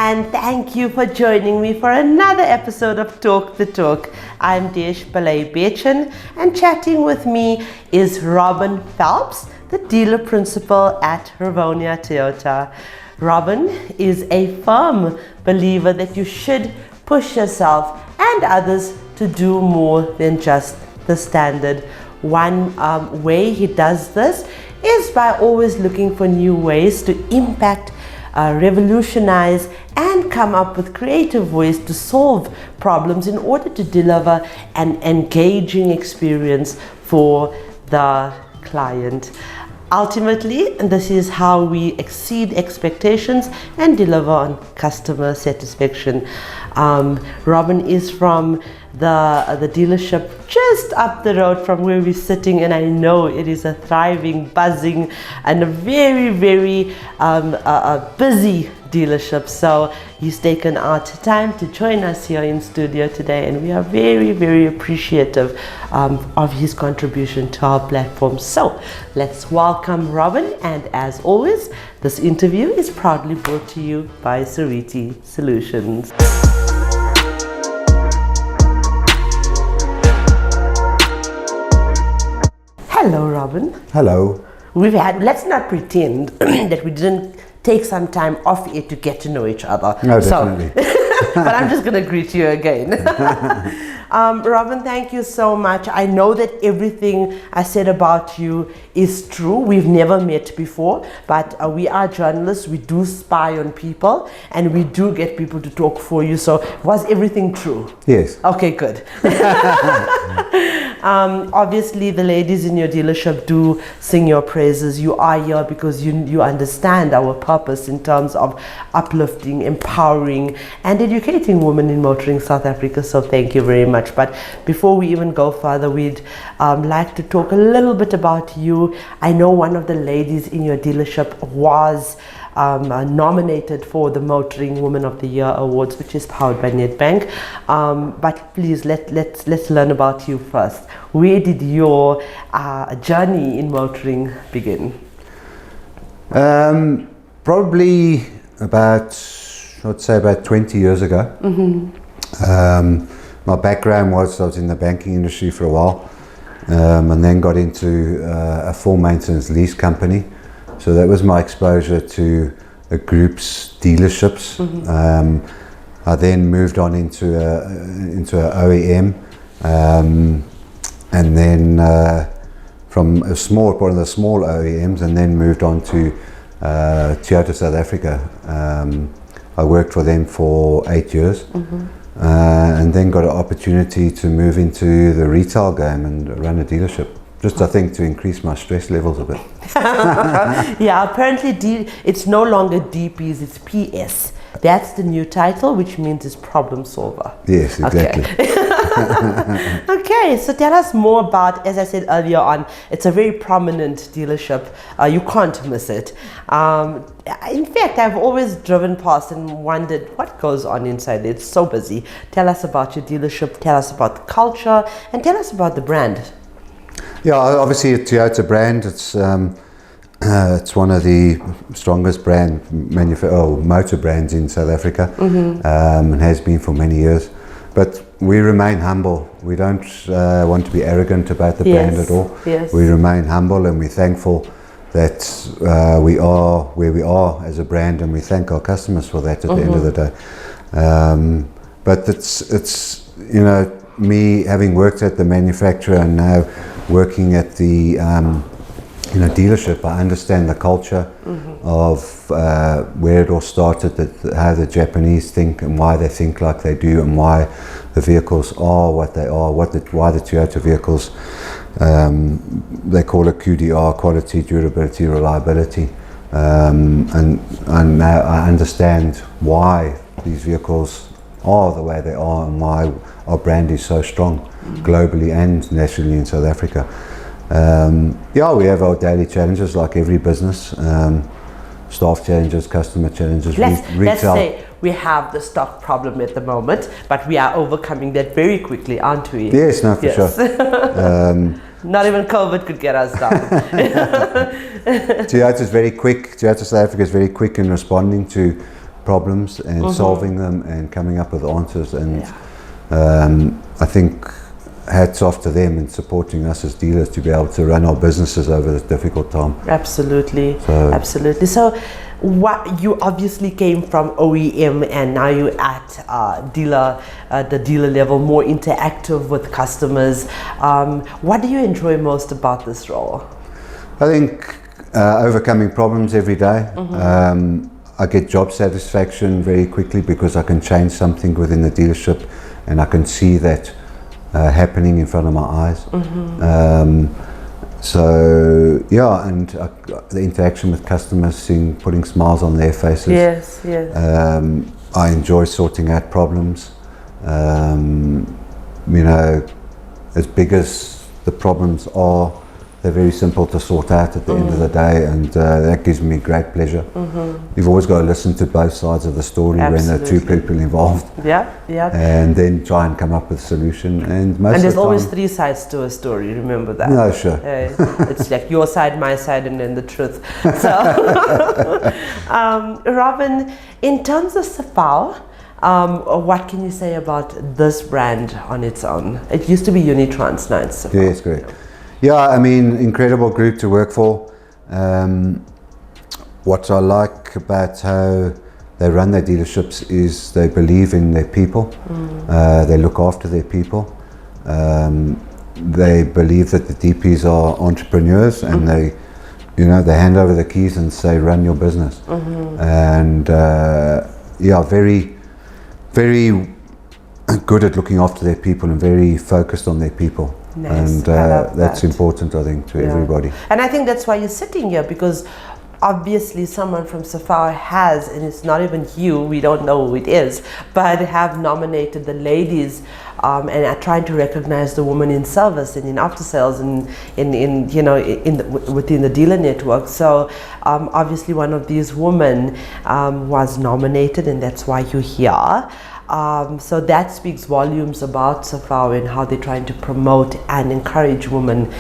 and thank you for joining me for another episode of Talk the Torque. I'm Desh Bechin, and chatting with me is Robin Phelps, the dealer principal at Rivonia Toyota. Robin is a firm believer that you should push yourself and others to do more than just the standard. One way he does this is by always looking for new ways to impact, revolutionize, and come up with creative ways to solve problems in order to deliver an engaging experience for the client. Ultimately, this is how we exceed expectations and deliver on customer satisfaction. Robin is from the dealership just up the road from where we're sitting, and I know it is a thriving, buzzing, and a very, very busy dealership. So he's taken out time to join us here in studio today, and we are very, very appreciative of his contribution to our platform. So let's welcome Robin, and as always, this interview is proudly brought to you by Sariti Solutions. Hello, Robin. Hello. Let's not pretend that we didn't take some time off here to get to know each other. No, definitely. But I'm just going to greet you again. Robin, thank you so much. I know that everything I said about you is true. We've never met before, but we are journalists. We do spy on people, and we do get people to talk for you. So was everything true? Yes. Okay, good. Obviously, the ladies in your dealership do sing your praises. You are here because you understand our purpose in terms of uplifting, empowering, and educating women in motoring South Africa. So thank you very much. But before we even go further, we'd like to talk a little bit about you. I know one of the ladies in your dealership was nominated for the Motoring Woman of the Year Awards, which is powered by Nedbank. But please, let's learn about you first. Where did your journey in motoring begin? Probably about 20 years ago. Mm-hmm. My background was I was in the banking industry for a while, and then got into a full maintenance lease company. So that was my exposure to a group's dealerships. Mm-hmm. I then moved on into an OEM, and then from one of the small OEMs, and then moved on to Toyota South Africa. I worked for them for 8 years. Mm-hmm. And then got an opportunity to move into the retail game and run a dealership. Just, I think, to increase my stress levels a bit. Yeah, apparently it's no longer DPs, it's PS. That's the new title, which means it's problem solver. Yes, exactly. Okay. Okay, so tell us more about, as I said earlier on, it's a very prominent dealership. You can't miss it. In fact, I've always driven past and wondered what goes on inside there. It's so busy. Tell us about your dealership, tell us about the culture, and tell us about the brand. Yeah, obviously a Toyota brand. It's one of the strongest motor brands in South Africa, mm-hmm. And has been for many years. But we remain humble. We don't want to be arrogant about the brand at all. Yes. We remain humble, and we're thankful that we are where we are as a brand, and we thank our customers for that at the end of the day. But it's me having worked at the manufacturer and now working at the dealership, I understand the culture of where it all started, how the Japanese think and why they think like they do, and why the vehicles are what they are, why the Toyota vehicles, they call it QDR, quality, durability, reliability. And now I understand why these vehicles are the way they are, and why our brand is so strong globally and nationally in South Africa. We have our daily challenges like every business, staff challenges, customer challenges, let's retail. say we have the stock problem at the moment, but we are overcoming that very quickly, aren't we? Yes, no, for sure. Not even COVID could get us down. Toyota is very quick. Toyota South Africa is very quick in responding to problems and solving them and coming up with answers. And I think hats off to them in supporting us as dealers to be able to run our businesses over this difficult time. Absolutely, absolutely. So what, you obviously came from OEM and now you're at the dealer level, more interactive with customers. What do you enjoy most about this role? I think overcoming problems every day. I get job satisfaction very quickly because I can change something within the dealership and I can see that happening in front of my eyes. So yeah, and the interaction with customers, putting smiles on their faces. Yes, yes. I enjoy sorting out problems. You know, as big as the problems are, they're very simple to sort out at the end of the day, and that gives me great pleasure. You've always got to listen to both sides of the story. Absolutely. When there are two people involved. Yeah, yeah. And then try and come up with a solution. And there's always three sides to a story, remember that? No, sure. It's like your side, my side, and then the truth. So, Robin, in terms of Safal, what can you say about this brand on its own? It used to be Unitrans, now it's Safal. Yes, correct. Yeah, I mean, incredible group to work for. What I like about how they run their dealerships is they believe in their people. They look after their people. They believe that the DPs are entrepreneurs, and they hand over the keys and say, run your business. And yeah, very, very good at looking after their people and very focused on their people. Nice. And that's important, I think, to everybody. And I think that's why you're sitting here, because obviously someone from Safal has, and it's not even you, we don't know who it is, but have nominated the ladies and are trying to recognize the woman in service and in after sales and within the dealer network. So obviously one of these women was nominated, and that's why you're here. So that speaks volumes about Safal and how they're trying to promote and encourage women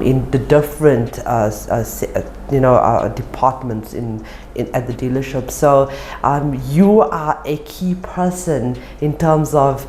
in the different departments at the dealership. So you are a key person in terms of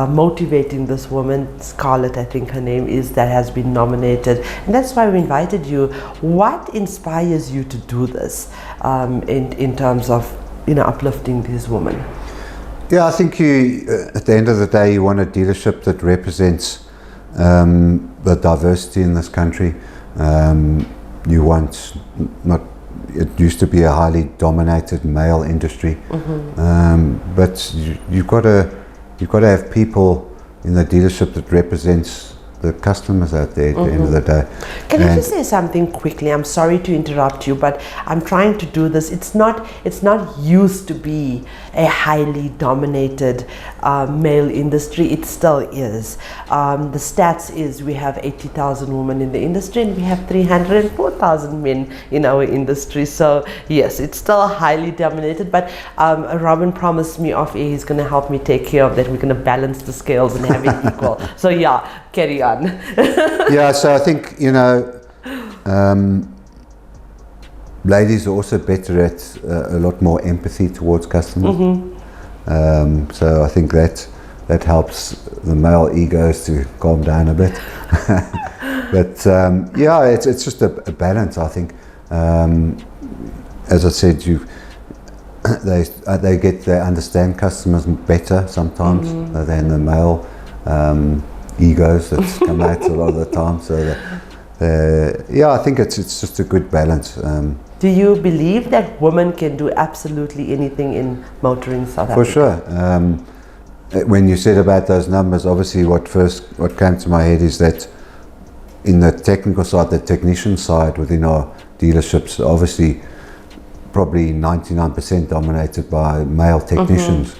motivating this woman, Scarlett, I think her name is, that has been nominated, and that's why we invited you. What inspires you to do this in terms of uplifting these women? Yeah, I think at the end of the day, you want a dealership that represents the diversity in this country. You want it used to be a highly dominated male industry, but you've got to have people in the dealership that represents the customers out there at the end of the day. Can I just say something quickly? I'm sorry to interrupt you, but I'm trying to do this. It's not used to be a highly dominated male industry. It still is. The stats is we have 80,000 women in the industry, and we have 304,000 men in our industry. So yes, it's still highly dominated, but Robin promised me off air he's going to help me take care of that. We're going to balance the scales and have it equal. So yeah, carry on. Yeah, so I think ladies are also better at a lot more empathy towards customers. So I think that helps the male egos to calm down a bit. But yeah, it's just a balance, I think. As I said, they understand customers better sometimes than the male egos that come out a lot of the time. So yeah, I think it's just a good balance. Do you believe that women can do absolutely anything in motoring South Africa? For sure. When you said about those numbers, obviously what came to my head is that in the technical side, the technician side within our dealerships, obviously probably 99% dominated by male technicians.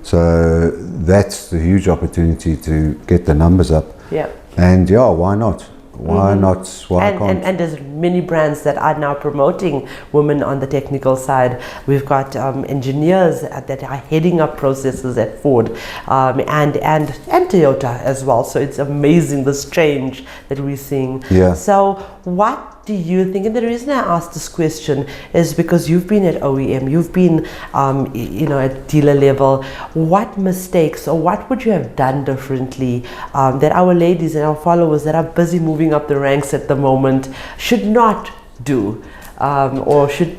So that's the huge opportunity to get the numbers up. Yeah. And yeah, why not? Why not? Why can't? And there's many brands that are now promoting women on the technical side. We've got engineers that are heading up processes at Ford and Toyota as well. So it's amazing this change that we're seeing. Yeah. So what do you think, and the reason I asked this question is because you've been at OEM, you've been at dealer level. What mistakes or what would you have done differently that our ladies and our followers that are busy moving up the ranks at the moment should not do, or should,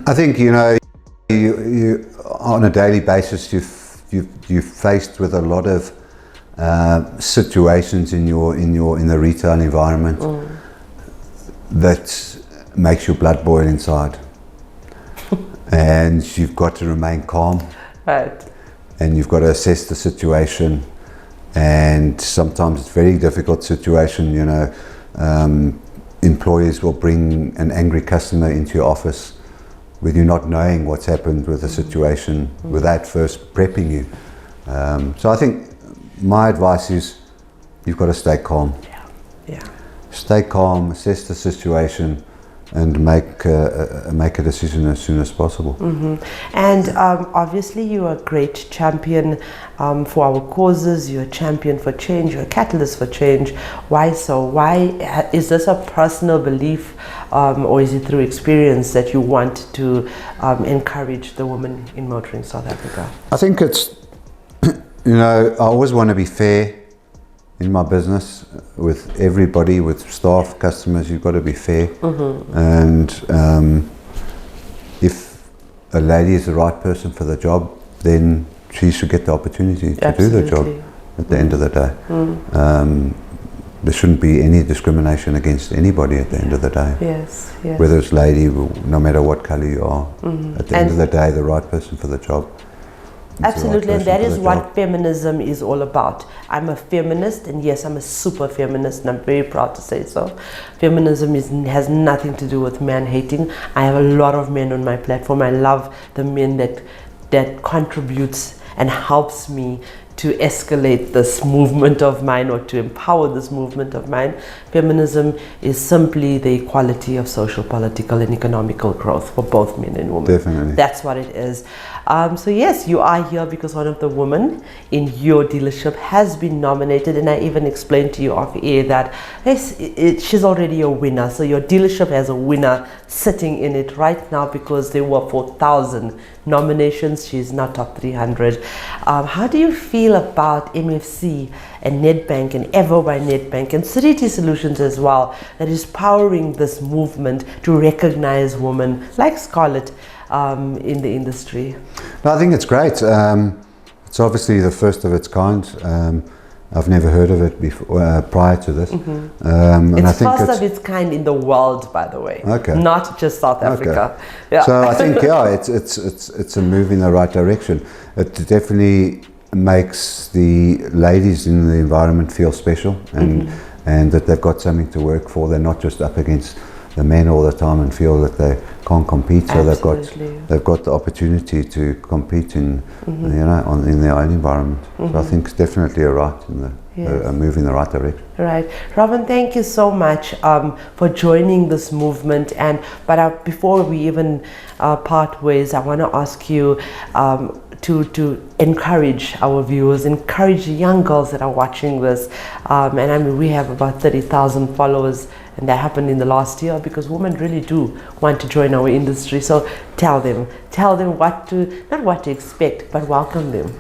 I think, you on a daily basis you're faced with a lot of situations in the retail environment that makes your blood boil inside, and you've got to remain calm, right, and you've got to assess the situation, and sometimes it's a very difficult situation. Employers will bring an angry customer into your office with you not knowing what's happened with the situation without first prepping you. So I think my advice is you've got to stay calm. Yeah. Stay calm, assess the situation, and make a decision as soon as possible. And obviously you are a great champion for our causes. You're a champion for change. You're a catalyst for change. Why so? Why is this a personal belief, or is it through experience that you want to encourage the women in motoring South Africa? I think it's, I always want to be fair in my business with everybody, with staff, customers. You've got to be fair. And if a lady is the right person for the job, then she should get the opportunity to do the job at the end of the day. There shouldn't be any discrimination against anybody at the end of the day. Yes. Whether it's lady, no matter what color you are, at the end of the day, the right person for the job. Absolutely, and that is what feminism is all about. I'm a feminist, and yes, I'm a super feminist, and I'm very proud to say so. Feminism has nothing to do with man hating. I have a lot of men on my platform. I love the men that contributes and helps me to escalate this movement of mine, or to empower this movement of mine. Feminism is simply the equality of social, political, and economical growth for both men and women. Definitely. That's what it is. So yes, you are here because one of the women in your dealership has been nominated, and I even explained to you off air that she's already a winner. So your dealership has a winner sitting in it right now because there were 4,000 nominations. She's not top 300. How do you feel about MFC and Nedbank and Evo by Nedbank and City Solutions as well, that is powering this movement to recognize women like Scarlett in the industry? No, I think it's great. It's obviously the first of its kind. I've never heard of it before, prior to this. And it's first of its kind in the world, by the way. Okay. Not just South Africa. Yeah. So I think it's a move in the right direction. It definitely makes the ladies in the environment feel special, and that they've got something to work for. They're not just up against the men all the time and feel that they can't compete. So they've got the opportunity to compete in in their own environment. So I think it's definitely a move in the right direction. Right, Robin, thank you so much for joining this movement. But before we even part ways, I want to ask you to encourage our viewers, encourage the young girls that are watching this. And I mean, we have about 30,000 followers, and that happened in the last year because women really do want to join our industry. So tell them not what to expect, but welcome them.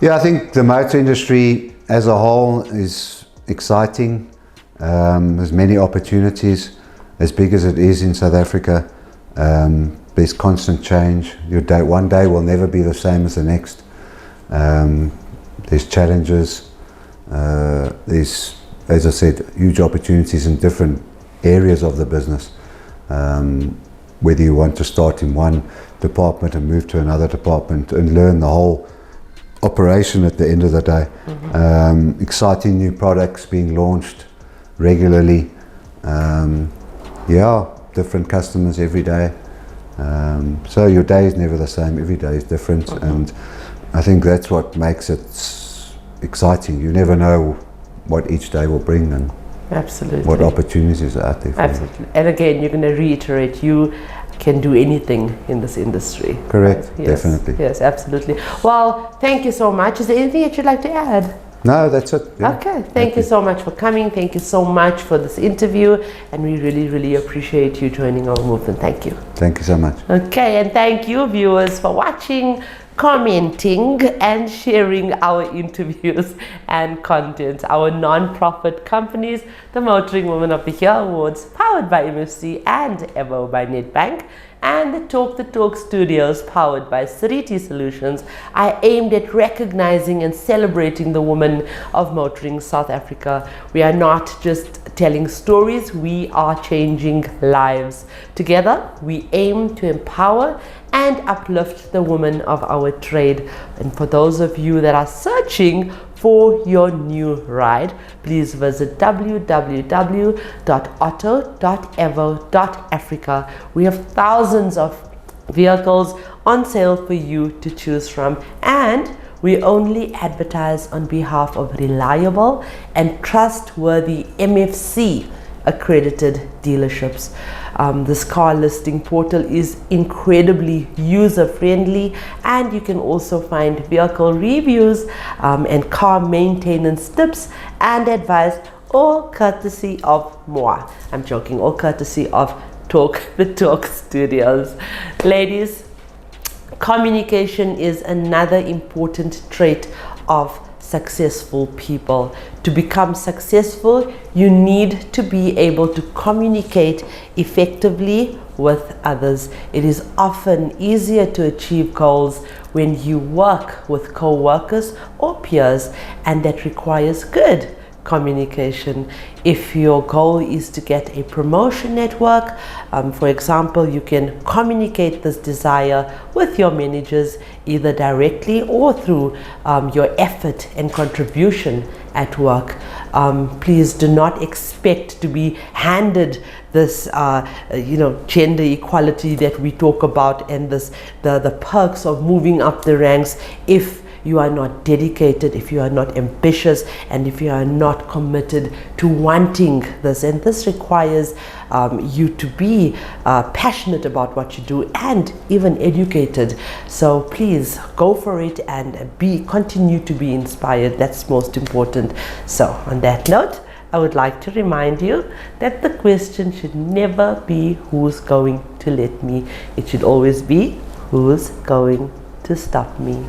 Yeah, I think the motor industry as a whole is exciting. There's many opportunities, as big as it is in South Africa. There's constant change. One day will never be the same as the next. There's challenges. There's, as I said, huge opportunities in different areas of the business. Whether you want to start in one department and move to another department and learn the whole operation at the end of the day. Exciting new products being launched regularly. Different customers every day. So your day is never the same, every day is different, and I think that's what makes it exciting. You never know what each day will bring and what opportunities are out there for you. And again, you're going to reiterate, you can do anything in this industry. Correct, right? Yes. Definitely. Yes, absolutely. Well, thank you so much. Is there anything that you'd like to add? No, that's it. Yeah. Okay, thank you so much for coming. Thank you so much for this interview, and we really, really appreciate you joining our movement. Thank you. Thank you so much. Okay, and thank you, viewers, for watching, commenting, and sharing our interviews and content. Our non-profit companies, the Motoring Women of the Year Awards, powered by MFC and Evo by Nedbank, and the Talk the Torque Studios, powered by Sariti Solutions, are aimed at recognizing and celebrating the women of motoring South Africa. We are not just telling stories, we are changing lives. Together, we aim to empower and uplift the women of our trade. And for those of you that are searching for your new ride, please visit www.otto.evo.africa. We have thousands of vehicles on sale for you to choose from, and we only advertise on behalf of reliable and trustworthy MFC accredited dealerships. This car listing portal is incredibly user friendly, and you can also find vehicle reviews and car maintenance tips and advice, all courtesy of MOA. I'm joking, all courtesy of Talk the Torque Studios. Ladies, communication is another important trait of successful people. To become successful, you need to be able to communicate effectively with others. It is often easier to achieve goals when you work with co-workers or peers, and that requires good communication. If your goal is to get a promotion at work, for example, you can communicate this desire with your managers either directly or through your effort and contribution at work. Please do not expect to be handed this gender equality that we talk about, and the perks of moving up the ranks if you are not dedicated, if you are not ambitious, and if you are not committed to wanting this. And this requires you to be passionate about what you do and even educated. So please go for it and continue to be inspired. That's most important. So on that note, I would like to remind you that the question should never be who's going to let me. It should always be who's going to stop me.